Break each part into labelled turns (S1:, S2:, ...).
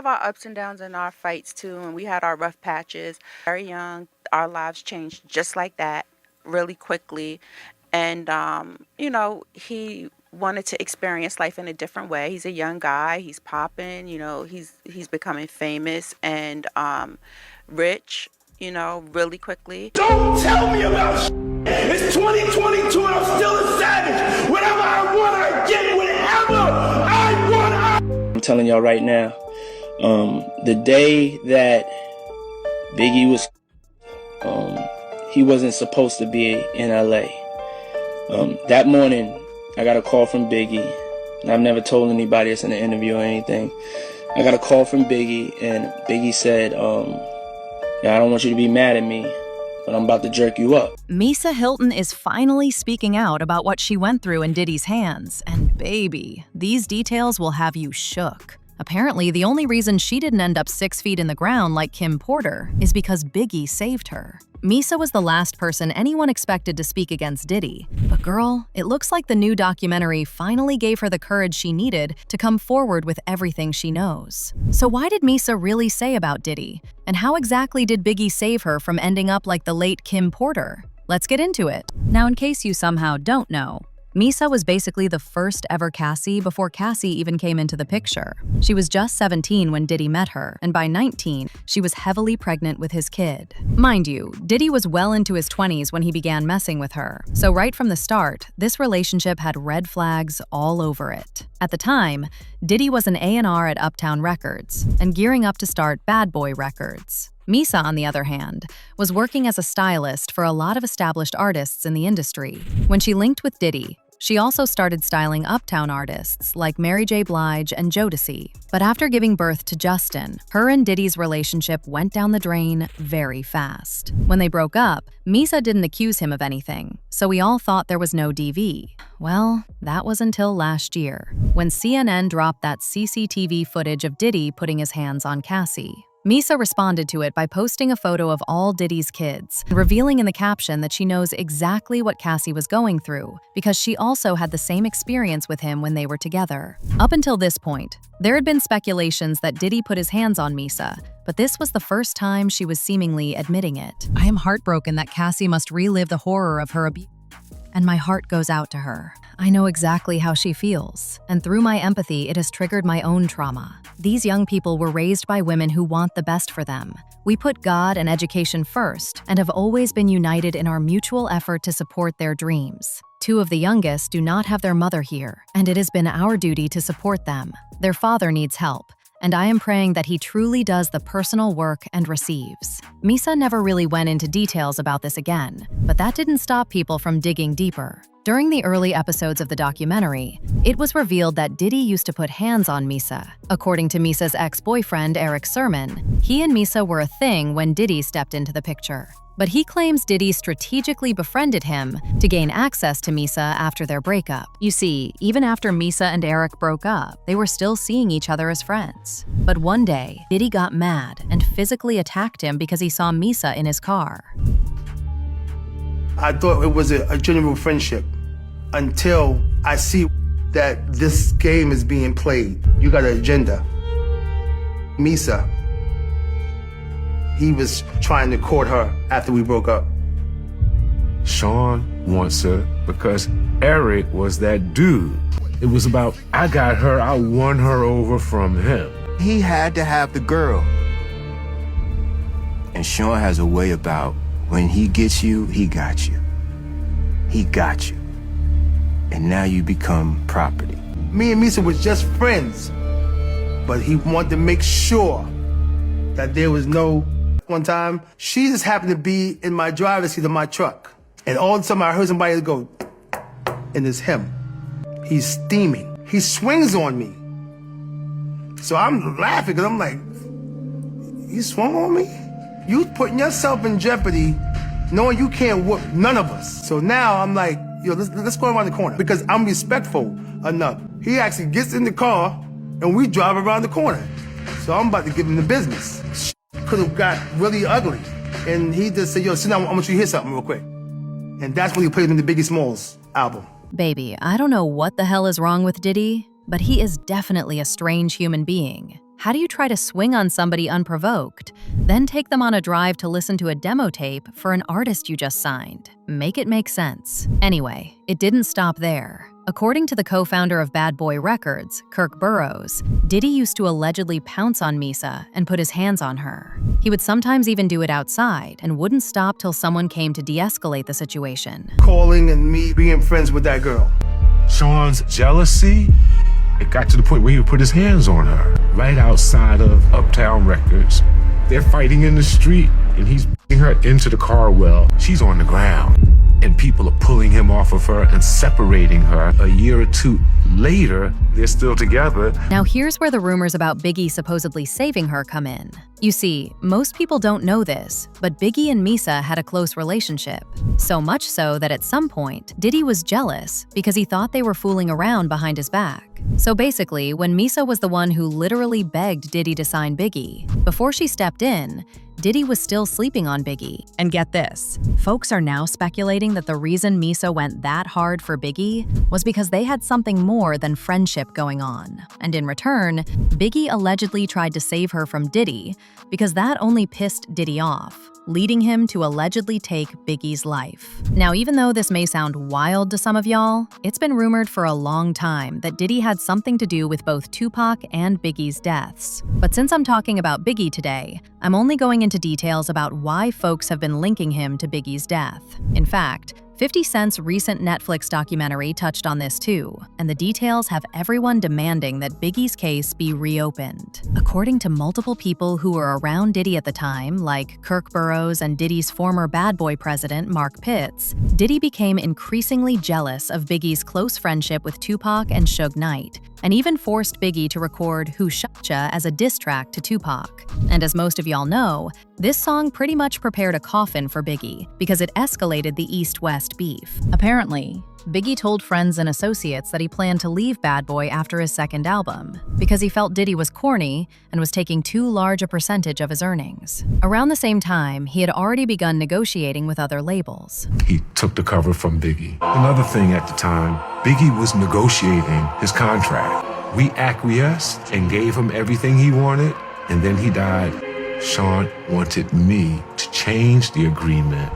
S1: have our ups and downs and our fights too, and we had our rough patches. Very young, our lives changed just like that, really quickly. And he wanted to experience life in a different way. He's a young guy. He's popping. He's becoming famous and rich. Really quickly.
S2: Don't tell me about shit. It's 2022 and I'm still a savage. Whatever I want, I get. Whatever I want,
S3: I'm telling y'all right now, the day that Biggie was, he wasn't supposed to be in LA. That morning, I got a call from Biggie. And I've never told anybody this in an interview or anything. I got a call from Biggie, and Biggie said, I don't want you to be mad at me, but I'm about to jerk you up.
S4: Misa Hylton is finally speaking out about what she went through in Diddy's hands. And baby, these details will have you shook. Apparently, the only reason she didn't end up 6 feet in the ground like Kim Porter is because Biggie saved her. Misa was the last person anyone expected to speak against Diddy. But girl, it looks like the new documentary finally gave her the courage she needed to come forward with everything she knows. So why did Misa really say about Diddy? And how exactly did Biggie save her from ending up like the late Kim Porter? Let's get into it. Now, in case you somehow don't know, Misa was basically the first ever Cassie before Cassie even came into the picture. She was just 17 when Diddy met her, and by 19, she was heavily pregnant with his kid. Mind you, Diddy was well into his 20s when he began messing with her, so right from the start, this relationship had red flags all over it. At the time, Diddy was an A&R at Uptown Records, and gearing up to start Bad Boy Records. Misa, on the other hand, was working as a stylist for a lot of established artists in the industry. When she linked with Diddy, she also started styling Uptown artists like Mary J. Blige and Jodeci. But after giving birth to Justin, her and Diddy's relationship went down the drain very fast. When they broke up, Misa didn't accuse him of anything, so we all thought there was no DV. Well, that was until last year, when CNN dropped that CCTV footage of Diddy putting his hands on Cassie. Misa responded to it by posting a photo of all Diddy's kids, revealing in the caption that she knows exactly what Cassie was going through because she also had the same experience with him when they were together. Up until this point, there had been speculations that Diddy put his hands on Misa, but this was the first time she was seemingly admitting it. I am heartbroken that Cassie must relive the horror of her abuse, and my heart goes out to her. I know exactly how she feels, and through my empathy, it has triggered my own trauma. These young people were raised by women who want the best for them. We put God and education first and have always been united in our mutual effort to support their dreams. 2 of the youngest do not have their mother here, and it has been our duty to support them. Their father needs help, and I am praying that he truly does the personal work and receives. Misa never really went into details about this again, but that didn't stop people from digging deeper. During the early episodes of the documentary, it was revealed that Diddy used to put hands on Misa. According to Misa's ex-boyfriend, Eric Sermon, he and Misa were a thing when Diddy stepped into the picture. But he claims Diddy strategically befriended him to gain access to Misa after their breakup. You see, even after Misa and Eric broke up, they were still seeing each other as friends. But one day, Diddy got mad and physically attacked him because he saw Misa in his car.
S2: I thought it was a genuine friendship until I see that this game is being played. You got an agenda. Misa, he was trying to court her after we broke up.
S5: Sean wants her because Eric was that dude. It was about, I got her, I won her over from him.
S6: He had to have the girl. And Sean has a way about, when he gets you, he got you. He got you. And now you become property.
S2: Me and Misa was just friends, but he wanted to make sure that there was no. One time, she just happened to be in my driver's seat of my truck. And all of a sudden I heard somebody go, and it's him. He's steaming. He swings on me. So I'm laughing because I'm like, you swung on me? You putting yourself in jeopardy knowing you can't whoop none of us. So now I'm like, yo, let's go around the corner because I'm respectful enough. He actually gets in the car and we drive around the corner. So I'm about to give him the business. Could have got really ugly. And he just said, yo, sit down, I want you to hear something real quick. And that's when he played in the Biggie Smalls album.
S4: Baby, I don't know what the hell is wrong with Diddy, but he is definitely a strange human being. How do you try to swing on somebody unprovoked, then take them on a drive to listen to a demo tape for an artist you just signed? Make it make sense. Anyway, it didn't stop there. According to the co-founder of Bad Boy Records, Kirk Burroughs, Diddy used to allegedly pounce on Misa and put his hands on her. He would sometimes even do it outside and wouldn't stop till someone came to de-escalate the situation.
S2: Calling and me being friends with that girl.
S5: Sean's jealousy, it got to the point where he would put his hands on her right outside of Uptown Records. They're fighting in the street and he's beating her into the car well. She's on the ground and people are pulling him off of her and separating her. A year or two later, they're still together.
S4: Now here's where the rumors about Biggie supposedly saving her come in. You see, most people don't know this, but Biggie and Misa had a close relationship. So much so that at some point, Diddy was jealous because he thought they were fooling around behind his back. So basically, when Misa was the one who literally begged Diddy to sign Biggie, before she stepped in, Diddy was still sleeping on Biggie. And get this, folks are now speculating that the reason Misa went that hard for Biggie was because they had something more than friendship going on. And in return, Biggie allegedly tried to save her from Diddy because that only pissed Diddy off, leading him to allegedly take Biggie's life. Now, even though this may sound wild to some of y'all, it's been rumored for a long time that Diddy had something to do with both Tupac and Biggie's deaths. But since I'm talking about Biggie today, I'm only going into details about why folks have been linking him to Biggie's death. In fact, 50 Cent's recent Netflix documentary touched on this too, and the details have everyone demanding that Biggie's case be reopened. According to multiple people who were around Diddy at the time, like Kirk Burroughs and Diddy's former Bad Boy president, Mark Pitts, Diddy became increasingly jealous of Biggie's close friendship with Tupac and Suge Knight, and even forced Biggie to record Who Shotcha as a diss track to Tupac. And as most of y'all know, this song pretty much prepared a coffin for Biggie because it escalated the East-West beef. Apparently, Biggie told friends and associates that he planned to leave Bad Boy after his second album because he felt Diddy was corny and was taking too large a percentage of his earnings. Around the same time, he had already begun negotiating with other labels.
S5: He took the cover from Biggie. Another thing at the time, Biggie was negotiating his contract. We acquiesced and gave him everything he wanted, and then he died. Sean wanted me to change the agreement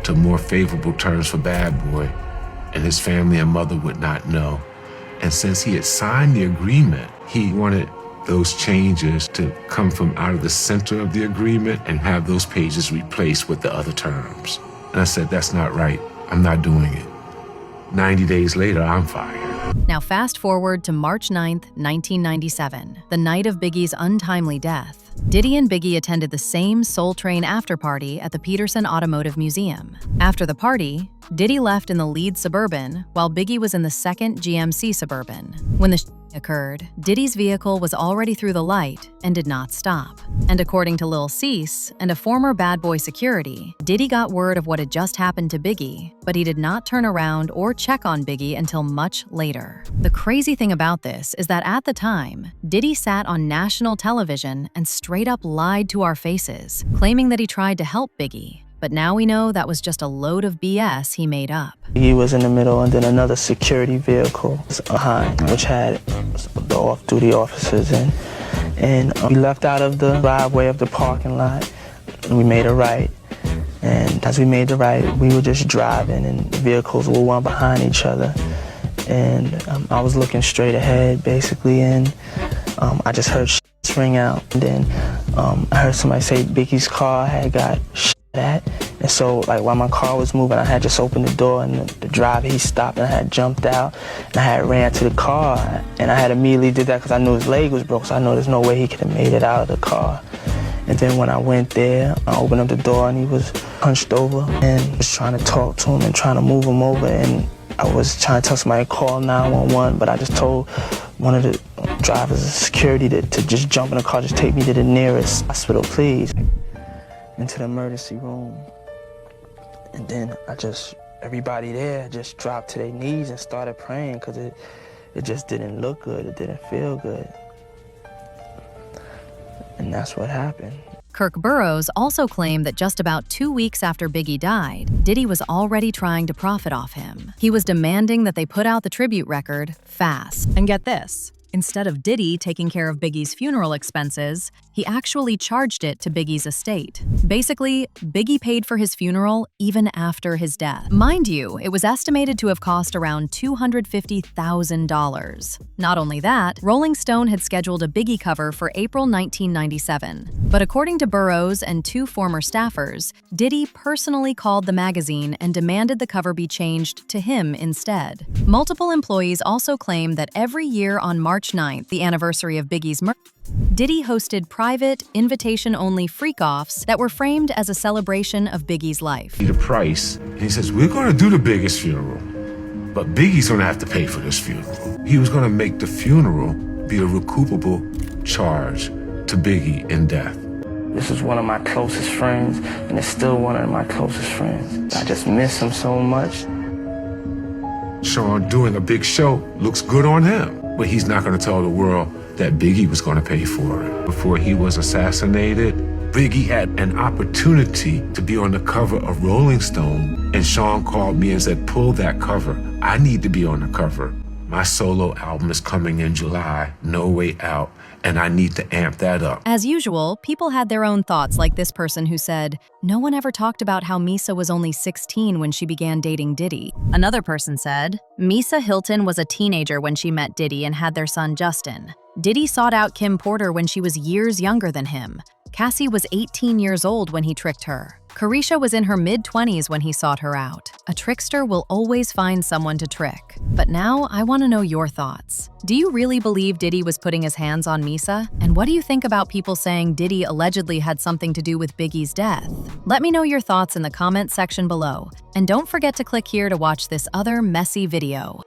S5: to more favorable terms for Bad Boy, and his family and mother would not know. And since he had signed the agreement, he wanted those changes to come from out of the center of the agreement and have those pages replaced with the other terms. And I said, that's not right. I'm not doing it. 90 days later, I'm fired.
S4: Now fast forward to March 9th, 1997, the night of Biggie's untimely death. Diddy and Biggie attended the same Soul Train after-party at the Peterson Automotive Museum. After the party, Diddy left in the lead Suburban, while Biggie was in the second GMC Suburban. When the occurred, Diddy's vehicle was already through the light and did not stop. And according to Lil Cease and a former Bad Boy security, Diddy got word of what had just happened to Biggie, but he did not turn around or check on Biggie until much later. The crazy thing about this is that at the time, Diddy sat on national television and straight up lied to our faces, claiming that he tried to help Biggie. But now we know that was just a load of BS he made up.
S7: He was in the middle, and then another security vehicle was behind, which had the off-duty officers in. And we left out of the driveway of the parking lot, and we made a right. And as we made the right, we were just driving, and vehicles were one behind each other. And I was looking straight ahead, basically, and I just heard ring out. And then I heard somebody say Biggie's car had got at. And so, like, while my car was moving, I had just opened the door, and the driver, he stopped, and I had jumped out, and I had ran to the car, and I had immediately did that because I knew his leg was broke, so I know there's no way he could have made it out of the car. And then when I went there, I opened up the door, and he was hunched over, and was trying to talk to him and trying to move him over, and I was trying to tell somebody to call 911, but I just told one of the drivers of security to just jump in the car, just take me to the nearest hospital, please. Into the emergency room. And then everybody there just dropped to their knees and started praying because it just didn't look good. It didn't feel good. And that's what happened.
S4: Kirk Burroughs also claimed that just about 2 weeks after Biggie died, Diddy was already trying to profit off him. He was demanding that they put out the tribute record fast. And get this, Instead of Diddy taking care of Biggie's funeral expenses, he actually charged it to Biggie's estate. Basically, Biggie paid for his funeral even after his death. Mind you, it was estimated to have cost around $250,000. Not only that, Rolling Stone had scheduled a Biggie cover for April 1997. But according to Burroughs and 2 former staffers, Diddy personally called the magazine and demanded the cover be changed to him instead. Multiple employees also claim that every year on March 9th, the anniversary of Biggie's murder, Diddy hosted private, invitation-only freak-offs that were framed as a celebration of Biggie's life.
S5: The price, and he says, we're going to do the biggest funeral, but Biggie's going to have to pay for this funeral. He was going to make the funeral be a recoupable charge to Biggie in death.
S7: This is one of my closest friends, and it's still one of my closest friends. I just miss him so much.
S5: Sean doing a big show looks good on him, but he's not going to tell the world that Biggie was going to pay for it. Before he was assassinated, Biggie had an opportunity to be on the cover of Rolling Stone, and Sean called me and said, pull that cover. I need to be on the cover. My solo album is coming in July, No Way Out, and I need to amp that up.
S4: As usual, people had their own thoughts, like this person who said, no one ever talked about how Misa was only 16 when she began dating Diddy. Another person said, Misa Hylton was a teenager when she met Diddy and had their son Justin. Diddy sought out Kim Porter when she was years younger than him. Cassie was 18 years old when he tricked her. Carisha was in her mid-20s when he sought her out. A trickster will always find someone to trick. But now I want to know your thoughts. Do you really believe Diddy was putting his hands on Misa? And what do you think about people saying Diddy allegedly had something to do with Biggie's death? Let me know your thoughts in the comments section below. And don't forget to click here to watch this other messy video.